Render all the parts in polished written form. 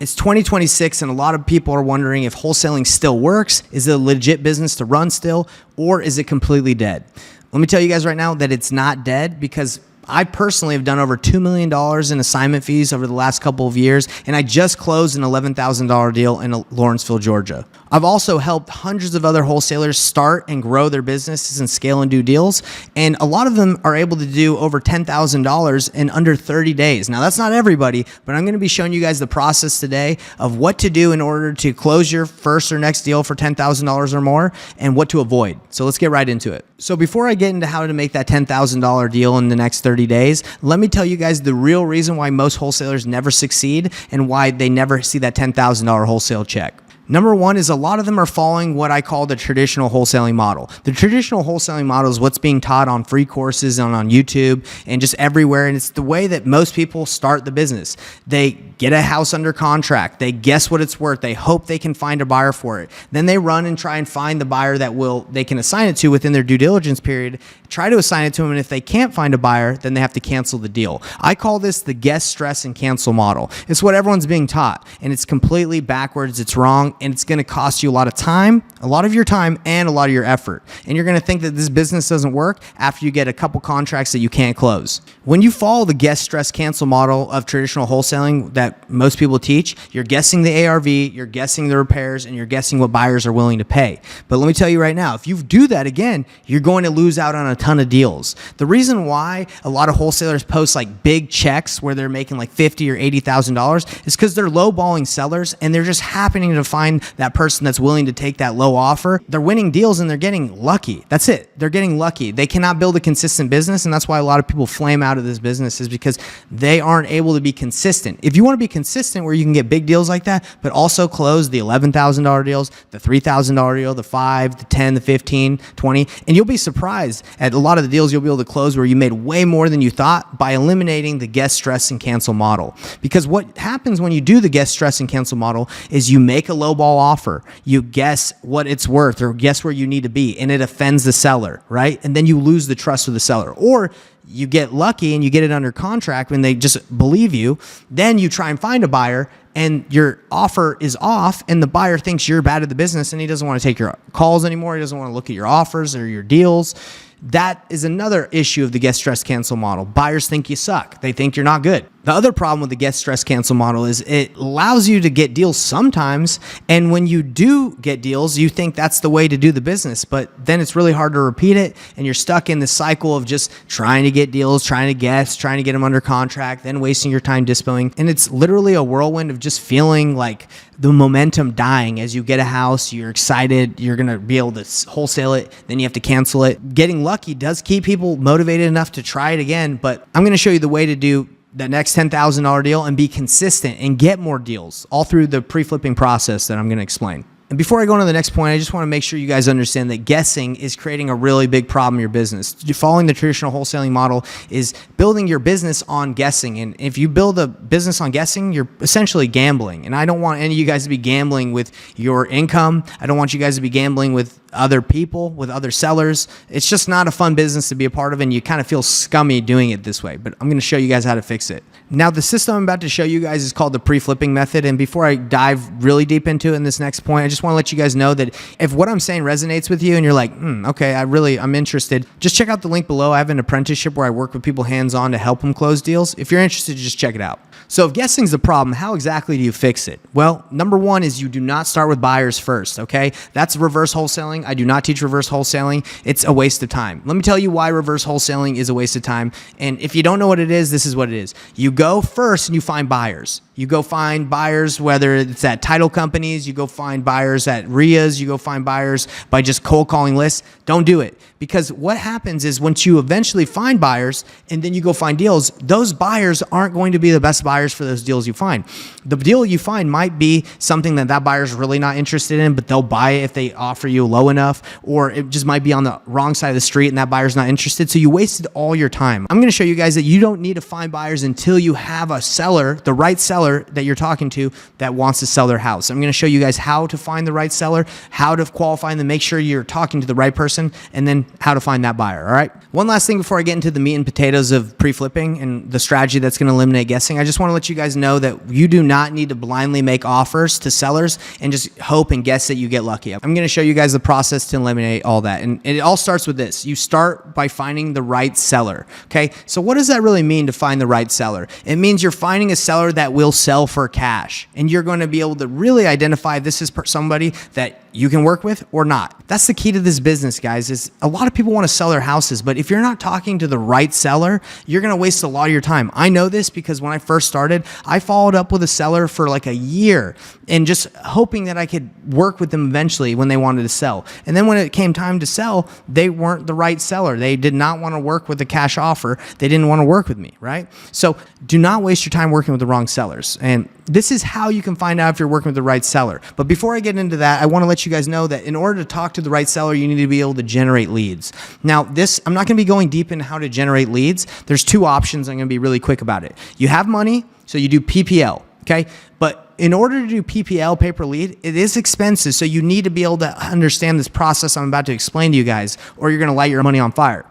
It's 2026 and a lot of people are wondering if wholesaling still works. Is it a legit business to run still, or is it completely dead? Let me tell you guys right now that it's not dead, because I personally have done over $2 million in assignment fees over the last couple of years, and I just closed an $11,000 deal in Lawrenceville, Georgia. I've also helped hundreds of other wholesalers start and grow their businesses and scale and do deals, and a lot of them are able to do over $10,000 in under 30 days. Now, that's not everybody, but I'm going to be showing you guys the process today of what to do in order to close your first or next deal for $10,000 or more, and what to avoid. So let's get right into it. So before I get into how to make that $10,000 deal in the next 30 days, let me tell you guys the real reason why most wholesalers never succeed and why they never see that $10,000 wholesale check. Number one is a lot of them are following what I call the traditional wholesaling model. The traditional wholesaling model is what's being taught on free courses and on YouTube and just everywhere. And it's the way that most people start the business. They get a house under contract. They guess what it's worth. They hope they can find a buyer for it. Then they run and try and find the buyer that they can assign it to within their due diligence period, try to assign it to them. And if they can't find a buyer, then they have to cancel the deal. I call this the guess, stress, and cancel model. It's what everyone's being taught, and it's completely backwards. It's wrong. And it's going to cost you a lot of time, a lot of your time, and a lot of your effort. And you're going to think that this business doesn't work after you get a couple contracts that you can't close. When you follow the guess, stress, cancel model of traditional wholesaling that most people teach, you're guessing the ARV, you're guessing the repairs, and you're guessing what buyers are willing to pay. But let me tell you right now, if you do that again, you're going to lose out on a ton of deals. The reason why a lot of wholesalers post like big checks where they're making like $50,000 or $80,000 is because they're lowballing sellers, and they're just happening to find that person that's willing to take that low offer. They're winning deals and they're getting lucky. That's it. They're getting lucky. They cannot build a consistent business, and that's why a lot of people flame out of this business, is because they aren't able to be consistent. If you want to be consistent where you can get big deals like that, but also close the $11,000 deals, the $3,000 deal, the 5, the 10, the 15, 20, and you'll be surprised at a lot of the deals you'll be able to close where you made way more than you thought by eliminating the guess, stress, and cancel model. Because what happens when you do the guess, stress, and cancel model is you make a lowball offer. You guess what it's worth or guess where you need to be, and it offends the seller, right? And then you lose the trust of the seller. Or you get lucky and you get it under contract when they just believe you. Then you try and find a buyer and your offer is off, and the buyer thinks you're bad at the business and he doesn't want to take your calls anymore. He doesn't want to look at your offers or your deals. That is another issue of the guess, stress, cancel model. Buyers think you suck. They think you're not good. The other problem with the guess, stress, cancel model is it allows you to get deals sometimes. And when you do get deals, you think that's the way to do the business. But then it's really hard to repeat it. And you're stuck in this cycle of just trying to get deals, trying to guess, trying to get them under contract, then wasting your time dispoing. And it's literally a whirlwind of just feeling like the momentum dying. As you get a house, you're excited, you're going to be able to wholesale it, then you have to cancel it. Getting lucky does keep people motivated enough to try it again. But I'm going to show you the way to do that next $10,000 deal and be consistent and get more deals all through the pre-flipping process that I'm going to explain. And before I go on to the next point, I just want to make sure you guys understand that guessing is creating a really big problem in your business. Following the traditional wholesaling model is building your business on guessing. And if you build a business on guessing, you're essentially gambling. And I don't want any of you guys to be gambling with your income. I don't want you guys to be gambling with other people, with other sellers. It's just not a fun business to be a part of, and you kind of feel scummy doing it this way. But I'm going to show you guys how to fix it. Now, the system I'm about to show you guys is called the pre-flipping method. And before I dive really deep into it in this next point, I just want to let you guys know that if what I'm saying resonates with you and you're like, okay, I'm interested, just check out the link below. I have an apprenticeship where I work with people hands-on to help them close deals. If you're interested, just check it out. So if guessing's the problem, how exactly do you fix it? Well, number one is you do not start with buyers first, okay? That's reverse wholesaling. I do not teach reverse wholesaling. It's a waste of time. Let me tell you why reverse wholesaling is a waste of time. And if you don't know what it is, this is what it is. You go first and you find buyers. You go find buyers, whether it's at title companies, you go find buyers at RIAs, you go find buyers by just cold calling lists. Don't do it. Because what happens is once you eventually find buyers and then you go find deals, those buyers aren't going to be the best buyers for those deals you find. The deal you find might be something that buyer's really not interested in, but they'll buy it if they offer you low enough, or it just might be on the wrong side of the street and that buyer's not interested. So you wasted all your time. I'm going to show you guys that you don't need to find buyers until you have a seller, the right seller that you're talking to that wants to sell their house. I'm going to show you guys how to find find the right seller, how to qualify them, make sure you're talking to the right person, and then how to find that buyer. All right. One last thing before I get into the meat and potatoes of pre-flipping and the strategy that's going to eliminate guessing. I just want to let you guys know that you do not need to blindly make offers to sellers and just hope and guess that you get lucky. I'm going to show you guys the process to eliminate all that. And it all starts with this. You start by finding the right seller. Okay. So what does that really mean to find the right seller? It means you're finding a seller that will sell for cash, and you're going to be able to really identify if this is somebody that you can work with or not. That's the key to this business, guys, is a lot of people want to sell their houses, but if you're not talking to the right seller, you're going to waste a lot of your time. I know this because when I first started, I followed up with a seller for like a year and just hoping that I could work with them eventually when they wanted to sell. And then when it came time to sell, they weren't the right seller. They did not want to work with a cash offer. They didn't want to work with me, right? So do not waste your time working with the wrong sellers. And this is how you can find out if you're working with the right seller. But before I get into that, I want to let you guys know that in order to talk to the right seller, you need to be able to generate leads. Now, I'm not going to be going deep into how to generate leads. There's two options. I'm going to be really quick about it. You have money, so you do PPL, okay? But in order to do PPL, pay per lead, it is expensive. So you need to be able to understand this process I'm about to explain to you guys, or you're going to light your money on fire.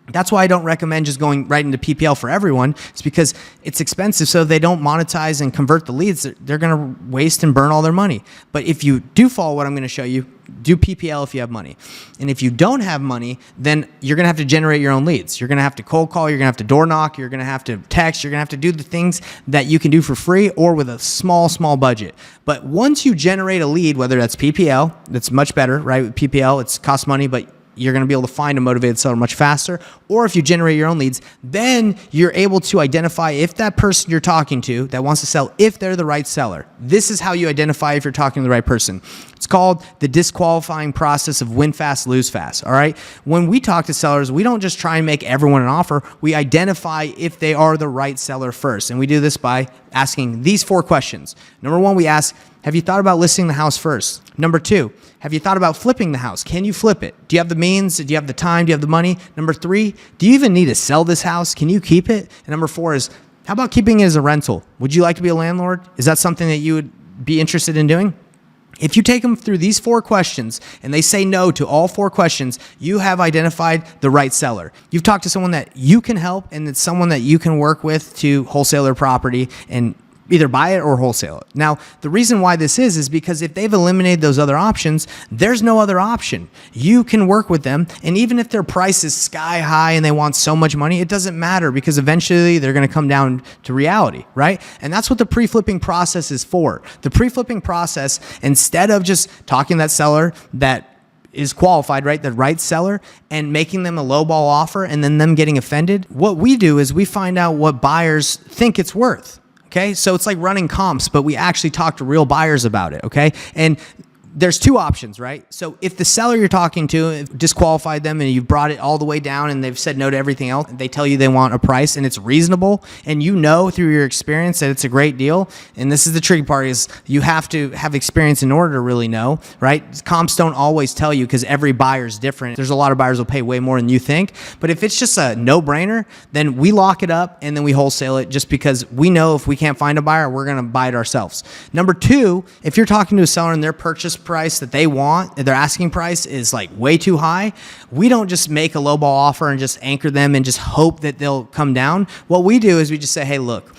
That's why I don't recommend just going right into PPL for everyone. It's because it's expensive. So if they don't monetize and convert the leads, they're going to waste and burn all their money. But if you do follow what I'm going to show you, do PPL if you have money. And if you don't have money, then you're going to have to generate your own leads. You're going to have to cold call. You're going to have to door knock. You're going to have to text. You're going to have to do the things that you can do for free or with a small budget. But once you generate a lead, whether that's PPL, that's much better, right? With PPL, it's costs money, but you're going to be able to find a motivated seller much faster. Or if you generate your own leads, then you're able to identify if that person you're talking to that wants to sell, if they're the right seller. This is how you identify if you're talking to the right person. It's called the disqualifying process of win fast, lose fast. All right. When we talk to sellers, we don't just try and make everyone an offer. We identify if they are the right seller first. And we do this by asking these 4 questions. Number 1, we ask, have you thought about listing the house first? Number 2, have you thought about flipping the house? Can you flip it? Do you have the means? Do you have the time? Do you have the money? Number 3, do you even need to sell this house? Can you keep it? And number 4 is, how about keeping it as a rental? Would you like to be a landlord? Is that something that you would be interested in doing? If you take them through these 4 questions and they say no to all 4 questions, you have identified the right seller. You've talked to someone that you can help, and it's someone that you can work with to wholesale their property and either buy it or wholesale it. Now, the reason why this is because if they've eliminated those other options, there's no other option. You can work with them, and even if their price is sky high and they want so much money, it doesn't matter because eventually they're going to come down to reality, right? And that's what the pre-flipping process is for. The pre-flipping process, instead of just talking to that seller that is qualified, right? The right seller, and making them a lowball offer and then them getting offended, what we do is we find out what buyers think it's worth. Okay, so it's like running comps, but we actually talk to real buyers about it, okay? And there's 2 options, right? So if the seller you're talking to disqualified them and you've brought it all the way down and they've said no to everything else, they tell you they want a price and it's reasonable, and you know through your experience that it's a great deal, and this is the tricky part, is you have to have experience in order to really know, right? Comps don't always tell you because every buyer is different. There's a lot of buyers will pay way more than you think, but if it's just a no-brainer, then we lock it up and then we wholesale it just because we know if we can't find a buyer, we're going to buy it ourselves. Number 2, if you're talking to a seller and their purchase price that they want, their asking price is like way too high, we don't just make a lowball offer and just anchor them and just hope that they'll come down. What we do is we just say, hey, look,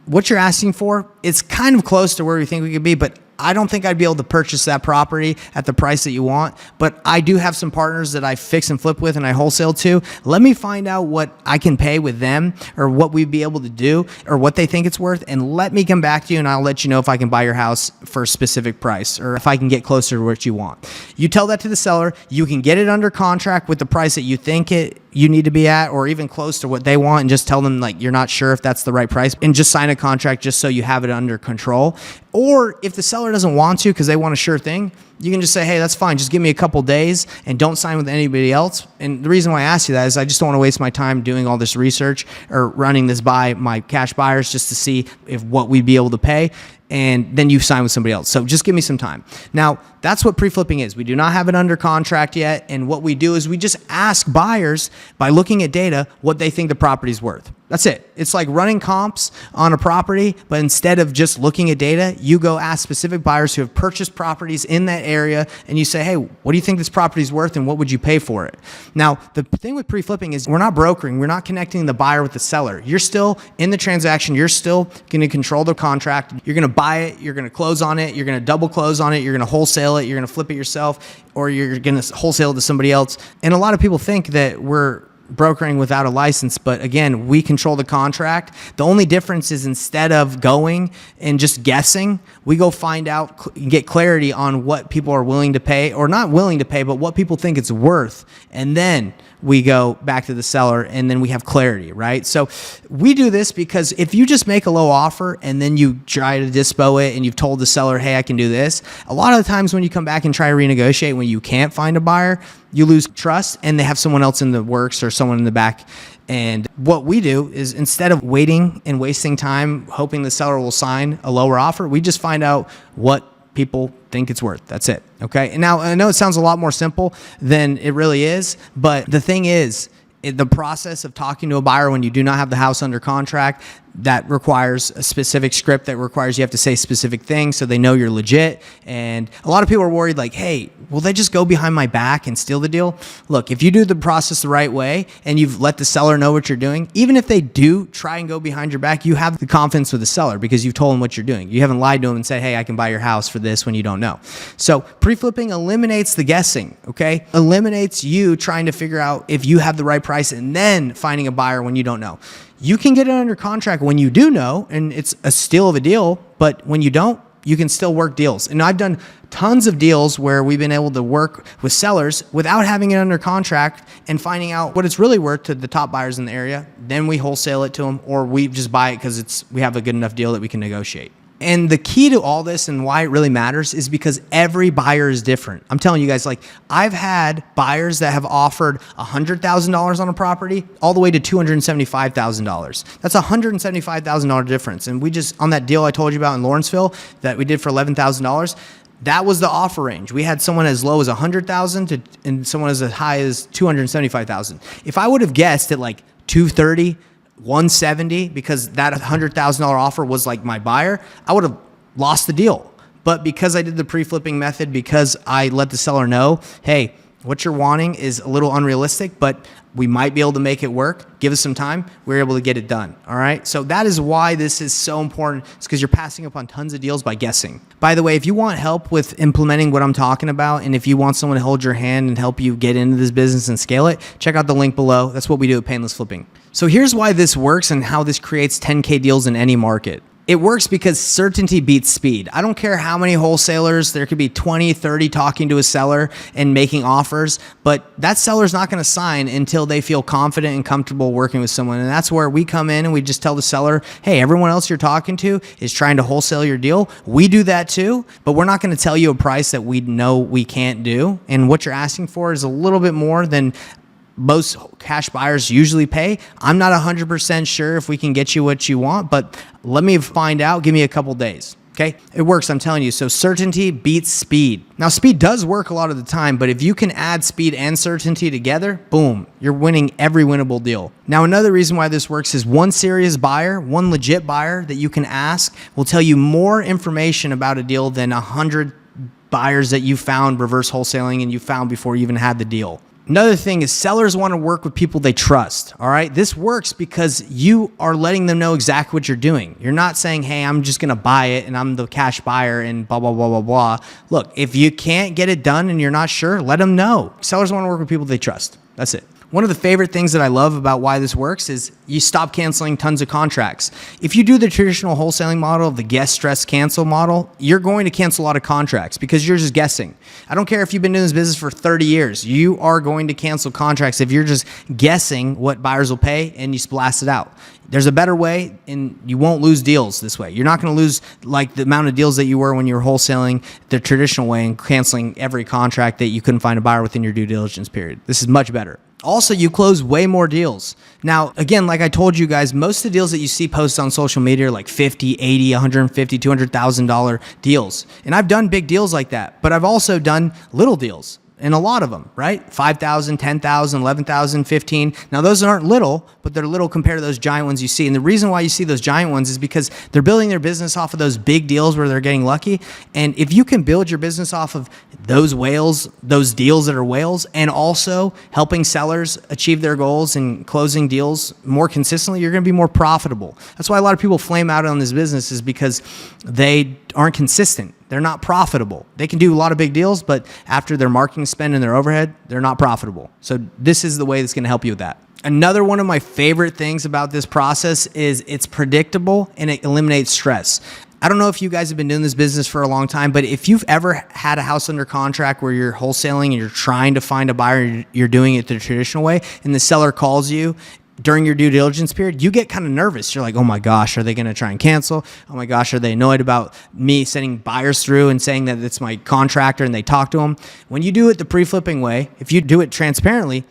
what you're asking for, it's kind of close to where we think we could be, but I don't think I'd be able to purchase that property at the price that you want, but I do have some partners that I fix and flip with and I wholesale to. Let me find out what I can pay with them or what we'd be able to do or what they think it's worth, and let me come back to you and I'll let you know if I can buy your house for a specific price or if I can get closer to what you want. You tell that to the seller. You can get it under contract with the price that you think you need to be at, or even close to what they want, and just tell them like you're not sure if that's the right price, and just sign a contract just so you have it under control. Or if the seller doesn't want to because they want a sure thing, you can just say, hey, that's fine, just give me a couple days and don't sign with anybody else. And the reason why I ask you that is I just don't want to waste my time doing all this research or running this by my cash buyers just to see if what we'd be able to pay, and then you sign with somebody else. So just give me some time. Now, that's what pre-flipping is. We do not have it under contract yet, and what we do is we just ask buyers by looking at data what they think the property's worth. That's it. It's like running comps on a property, but instead of just looking at data, you go ask specific buyers who have purchased properties in that area and you say, hey, what do you think this property is worth and what would you pay for it? Now, the thing with pre-flipping is we're not brokering. We're not connecting the buyer with the seller. You're still in the transaction. You're still going to control the contract. You're going to buy it. You're going to close on it. You're going to double close on it. You're going to wholesale it. You're going to flip it yourself, or you're going to wholesale it to somebody else. And a lot of people think that we're brokering without a license, but again, we control the contract. The only difference is instead of going and just guessing, we go find out, get clarity on what people are willing to pay, or not willing to pay, but what people think it's worth. And then we go back to the seller and then we have clarity, right? So we do this because if you just make a low offer and then you try to dispo it and you've told the seller, hey, I can do this, a lot of the times when you come back and try to renegotiate, when you can't find a buyer, you lose trust and they have someone else in the works or someone in the back. And what we do is instead of waiting and wasting time hoping the seller will sign a lower offer, we just find out what people think it's worth. That's it. Okay. And now I know it sounds a lot more simple than it really is, but the thing is, the process of talking to a buyer when you do not have the house under contract, that requires a specific script that requires you have to say specific things so they know you're legit. And a lot of people are worried like, hey, will they just go behind my back and steal the deal? Look, if you do the process the right way and you've let the seller know what you're doing, even if they do try and go behind your back, you have the confidence with the seller because you've told them what you're doing. You haven't lied to them and said, hey, I can buy your house for this when you don't know. So pre-flipping eliminates the guessing, okay? Eliminates you trying to figure out if you have the right price and then finding a buyer when you don't know. You can get it under contract when you do know, and it's a steal of a deal, but when you don't, you can still work deals. And I've done tons of deals where we've been able to work with sellers without having it under contract and finding out what it's really worth to the top buyers in the area. Then we wholesale it to them, or we just buy it because we have a good enough deal that we can negotiate. And the key to all this and why it really matters is because every buyer is different. I'm telling you guys, like I've had buyers that have offered $100,000 on a property all the way to $275,000. That's a $175,000 difference. And we just, on that deal I told you about in Lawrenceville that we did for $11,000, that was the offer range. We had someone as low as $100,000 and someone as high as $275,000. If I would have guessed at like $230,000, $170 because that $100,000 offer was like my buyer, I would have lost the deal. But because I did the pre-flipping method, because I let the seller know, hey, what you're wanting is a little unrealistic, but we might be able to make it work. Give us some time. We're able to get it done. All right. So that is why this is so important. It's because you're passing up on tons of deals by guessing. By the way, if you want help with implementing what I'm talking about, and if you want someone to hold your hand and help you get into this business and scale it, check out the link below. That's what we do at Painless Flipping. So here's why this works and how this creates 10K deals in any market. It works because certainty beats speed. I don't care how many wholesalers, there could be 20, 30 talking to a seller and making offers, but that seller's not going to sign until they feel confident and comfortable working with someone. And that's where we come in and we just tell the seller, hey, everyone else you're talking to is trying to wholesale your deal. We do that too, but we're not going to tell you a price that we know we can't do. And what you're asking for is a little bit more than most cash buyers usually pay. I'm not 100% sure if we can get you what you want, but let me find out. Give me a couple days. Okay. It works. I'm telling you. So certainty beats speed. Now speed does work a lot of the time, but if you can add speed and certainty together, boom, you're winning every winnable deal. Now, another reason why this works is one serious buyer, one legit buyer that you can ask will tell you more information about a deal than 100 buyers that you found reverse wholesaling and you found before you even had the deal. Another thing is sellers want to work with people they trust, all right? This works because you are letting them know exactly what you're doing. You're not saying, hey, I'm just going to buy it and I'm the cash buyer and blah, blah, blah, blah, blah. Look, if you can't get it done and you're not sure, let them know. Sellers want to work with people they trust. That's it. One of the favorite things that I love about why this works is you stop canceling tons of contracts. If you do the traditional wholesaling model of the guess, stress, cancel model, you're going to cancel a lot of contracts because you're just guessing. I don't care if you've been doing this business for 30 years. You are going to cancel contracts if you're just guessing what buyers will pay and you blast it out. There's a better way and you won't lose deals this way. You're not going to lose like the amount of deals that you were when you were wholesaling the traditional way and canceling every contract that you couldn't find a buyer within your due diligence period. This is much better. Also, you close way more deals. Now, again, like I told you guys, most of the deals that you see posted on social media are like $50, $80, $150, $200,000 deals. And I've done big deals like that, but I've also done little deals. And a lot of them, right? 5,000, 10,000, 11,000, 15. Now those aren't little, but they're little compared to those giant ones you see. And the reason why you see those giant ones is because they're building their business off of those big deals where they're getting lucky. And if you can build your business off of those whales, those deals that are whales, and also helping sellers achieve their goals and closing deals more consistently, you're going to be more profitable. That's why a lot of people flame out on this business, is because they aren't consistent. They're not profitable. They can do a lot of big deals, but after their marketing spend and their overhead, they're not profitable. So this is the way that's going to help you with that. Another one of my favorite things about this process is it's predictable and it eliminates stress. I don't know if you guys have been doing this business for a long time, but if you've ever had a house under contract where you're wholesaling and you're trying to find a buyer, you're doing it the traditional way, and the seller calls you during your due diligence period, you get kind of nervous. You're like, oh my gosh, are they going to try and cancel? Oh my gosh, are they annoyed about me sending buyers through and saying that it's my contractor and they talk to them? When you do it the pre-flipping way, if you do it transparently,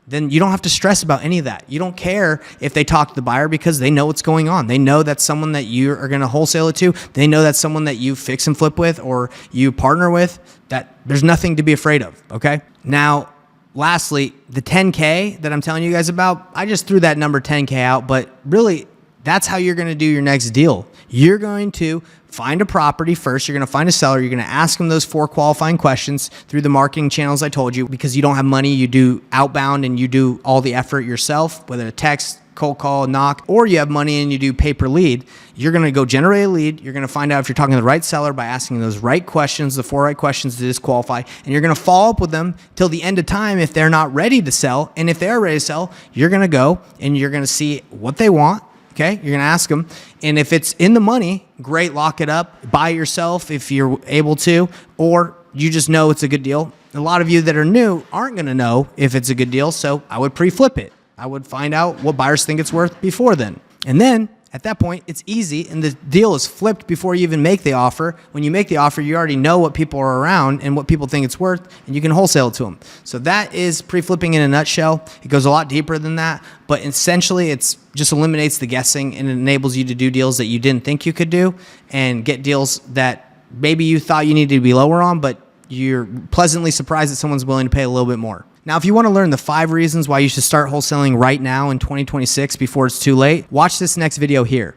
then you don't have to stress about any of that. You don't care if they talk to the buyer because they know what's going on. They know that's someone that you are going to wholesale it to. They know that's someone that you fix and flip with or you partner with. That there's nothing to be afraid of, okay? Now, lastly, the 10K that I'm telling you guys about, I just threw that number 10K out, but really that's how you're going to do your next deal. You're going to find a property first. You're going to find a seller. You're going to ask them those 4 qualifying questions through the marketing channels I told you. Because you don't have money, you do outbound and you do all the effort yourself, whether a text, cold call, knock, or you have money and you do pay per lead. You're going to go generate a lead. You're going to find out if you're talking to the right seller by asking those right questions, the 4 right questions to disqualify, and you're going to follow up with them till the end of time if they're not ready to sell. And if they are ready to sell, you're going to go and you're going to see what they want. Okay, you're going to ask them. And if it's in the money, great, lock it up. Buy it yourself if you're able to, or you just know it's a good deal. A lot of you that are new aren't going to know if it's a good deal, so I would pre-flip it. I would find out what buyers think it's worth before then. And then at that point, it's easy and the deal is flipped before you even make the offer. When you make the offer, you already know what people are around and what people think it's worth, and you can wholesale it to them. So that is pre-flipping in a nutshell. It goes a lot deeper than that, but essentially it's just eliminates the guessing and it enables you to do deals that you didn't think you could do and get deals that maybe you thought you needed to be lower on, but you're pleasantly surprised that someone's willing to pay a little bit more. Now, if you want to learn the 5 reasons why you should start wholesaling right now in 2026 before it's too late, watch this next video here.